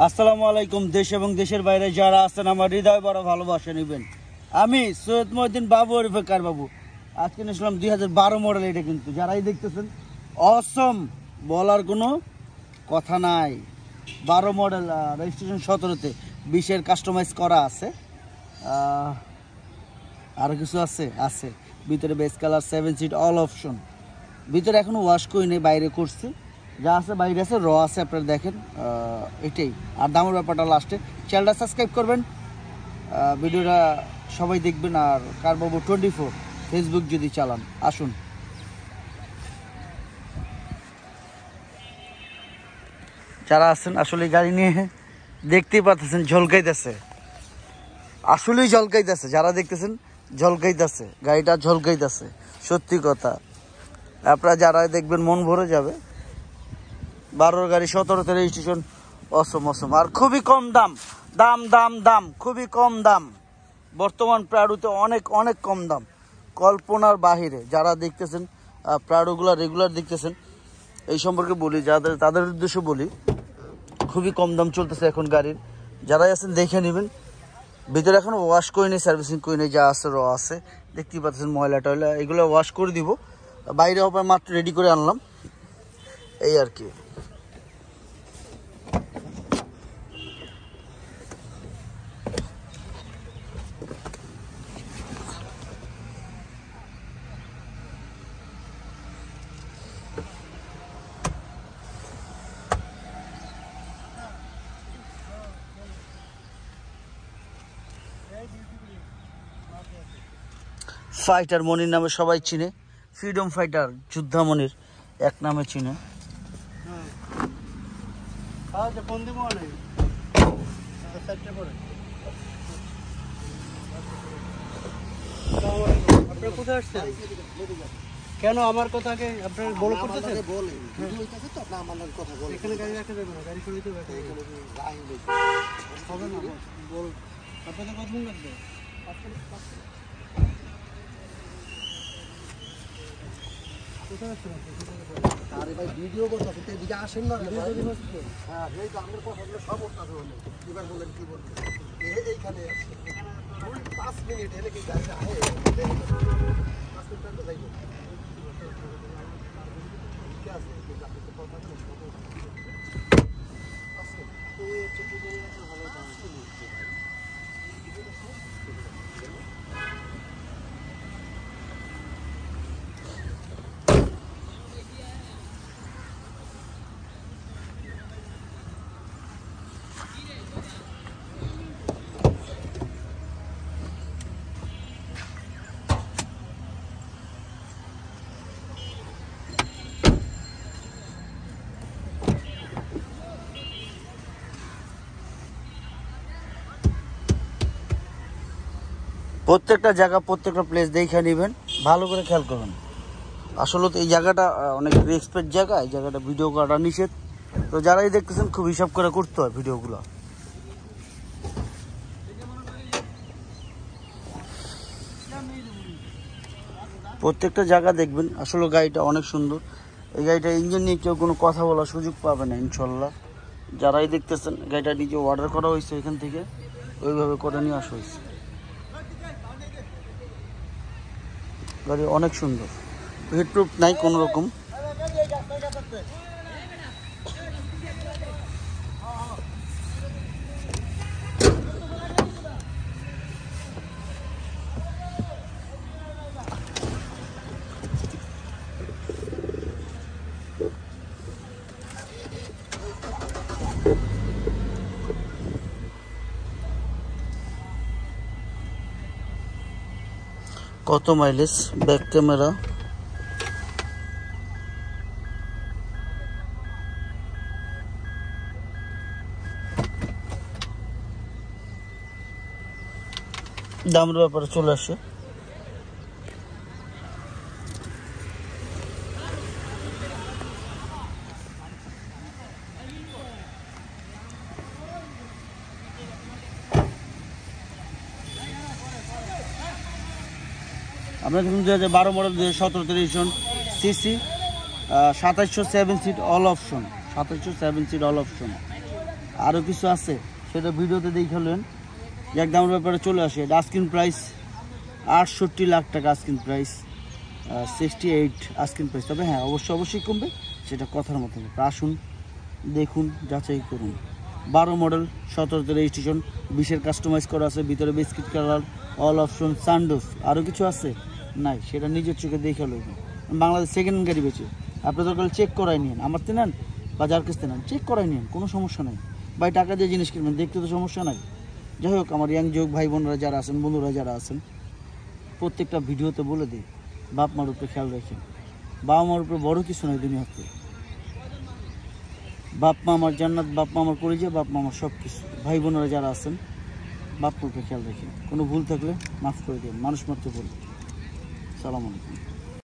আসসালামু আলাইকুম। দেশ এবং দেশের বাইরে যারা আছেন আমার হৃদয় বড় ভালোবাসা নেবেন। আমি সৈয়দ মহিউদ্দিন বাবু ওরফে কার বাবু। আজকে নিয়েছিলাম 2012 মডেল। এটা কিন্তু যারাই দেখতেছেন অসম, বলার কোনো কথা নাই। 12 মডেল, রেজিস্ট্রেশন 17-তে, 20-এর কাস্টমাইজ করা আছে। আরও কিছু আছে ভিতরে base colour, 7 seat all option. ভিতরে এখনো ওয়াশ করি নেই, বাইরে করছি। যা আছে বাইরে আছে, র আছে, আপনারা দেখেন। এটাই। আর দামের ব্যাপারটা লাস্টে। চ্যানেলটা সাবস্ক্রাইব করবেন, ভিডিওটা সবাই দেখবেন। আর কারবাবু 24 ফেসবুক যদি চালান, আসুন। যারা আছেন আসলে গাড়ি নিয়ে দেখতেই পাচ্ছেন ঝলকাইতেছে, আসলেই ঝলকাইতেছে। যারা দেখতেছেন ঝলকাইতেছে, গাড়িটা ঝলকাইতেছে, সত্যি কথা। আপনারা যারা দেখবেন মন ভরে যাবে। 12-র গাড়ি, 17-তে রেজিস্ট্রেশন, অসম। আর খুবই কম দাম, খুবই কম দাম। বর্তমান প্রাডুতে অনেক কম দাম, কল্পনার বাহিরে। যারা দেখতেছেন প্রাডুগুলো রেগুলার দেখতেছেন, এই সম্পর্কে বলি, তাদের উদ্দেশ্য বলি, খুবই কম দাম চলতেছে এখন গাড়ির। যারাই আছেন দেখে নেবেন। ভিতরে এখন ওয়াশ করে নিই, সার্ভিসিং করে নিই, যা আছে র আছে, দেখতেই পাচ্ছেন। ময়লা টয়লা এগুলো ওয়াশ করে দিব। বাইরে হবে মাত্র রেডি করে আনলাম, এই আর কি। ফাইটার মনির নামে সবাই চিনে, ফ্রিডম ফাইটার যোদ্ধা মনির এক নামে চিনে। কোথায় আসছেন? কেন আমার কথাকে আপনার বড় করতেছেন? এখানে গাড়ি রাখা যাবে না, গাড়ি সরিয়ে দেবে। হবে না, বল। আপনাদের কতক্ষণ লাগবে? কোথায় আসছেন? আরে ভাই ভিডিও করতে এদিকে আসেন না। হ্যাঁ, এই তো আমার কথাগুলো সব ওটা হলো। এবার বলেন কি বলবেন? এইখানে আছে 5 মিনিট এলে কি গাড়ি আহে? 5 মিনিট তো যাইবো। কি আছে? আপনি তো কথা বলেন। আচ্ছা, তো এই ছোট করে ভালো দাম আছে। প্রত্যেকটা জায়গা, প্রত্যেকটা প্লেস দেখে নেবেন, ভালো করে খেয়াল করবেন। আসলে তো এই জায়গাটা অনেক রেসপেক্ট জায়গা, এই জায়গাটা ভিডিও করাটা নিষেধ। তো যারাই দেখতেছেন খুব হিসাব করে করতে হয় ভিডিওগুলো। প্রত্যেকটা জায়গা দেখবেন। আসলে গাড়িটা অনেক সুন্দর। এই গাড়িটা ইঞ্জিন নিয়ে কেউ কোনো কথা বলার সুযোগ পাবে না ইনশাল্লাহ। যারাই দেখতেছেন গাড়িটা নিজে অর্ডার করা হয়েছে এখান থেকে, ওইভাবে করে নিয়ে আসা হয়েছে। গাড়ি অনেক সুন্দর, হিটপ্রুফ নাই কোনো রকম। কত মাইলেজ, ব্যাক ক্যামেরা, দামের ব্যাপারে চলে আসে। আমরা দেখুন 2012 model, 2017 registration, CC, 2700 7 seat all option, 2700 7 seat all option. আরও কিছু আছে সেটা ভিডিওতে দেখালেন। এক দামের ব্যাপারে চলে আসে। এটা আস্কিং প্রাইস 68 লাখ টাকা, আস্কিং প্রাইস 68 আস্কিং প্রাইস। তবে হ্যাঁ অবশ্যই কমবে, সেটা কথার মতো। আসুন দেখুন, যাচাই করুন। 12 মডেল, 17 রেজিস্ট্রেশন, 20-এর কাস্টমাইজ করা আছে, ভিতরে বিস্কিট কালার, অল অপশন, সানডোজ। আরও কিছু আছে নাই, সেটা নিজের চোখে দেখে লইবেন। বাংলাদেশ সেকেন্ড হ্যান্ড গাড়ি বেচে, আপনি দরকার চেক করাই নিন, আমার তে নেন বা যার কাছ থেকে নেন, চেক করাই নিন, কোনো সমস্যা নেই ভাই। টাকা দিয়ে জিনিস কিনবেন, দেখতে তো সমস্যা নাই। যাই হোক, আমার ইয়াং যুগ ভাই বোনরা যারা আছেন, বন্ধুরা যারা আছেন, প্রত্যেকটা ভিডিওতে বলে দিই, বাপ মার উপরে খেয়াল রাখেন। বাবা মার উপরে বড় কিছু নয় দুনিয়াতে। বাপ মা আমার জান্নাত, বাপ মা আমার পরিচয়, বাপ মা আমার সব কিছু। ভাই বোনেরা যারা আছেন, বাপ মার উপরে খেয়াল রাখেন। কোনো ভুল থাকলে মাফ করে দিন, মানুষ মাত্র ভুল। সালাম আলাইকুম।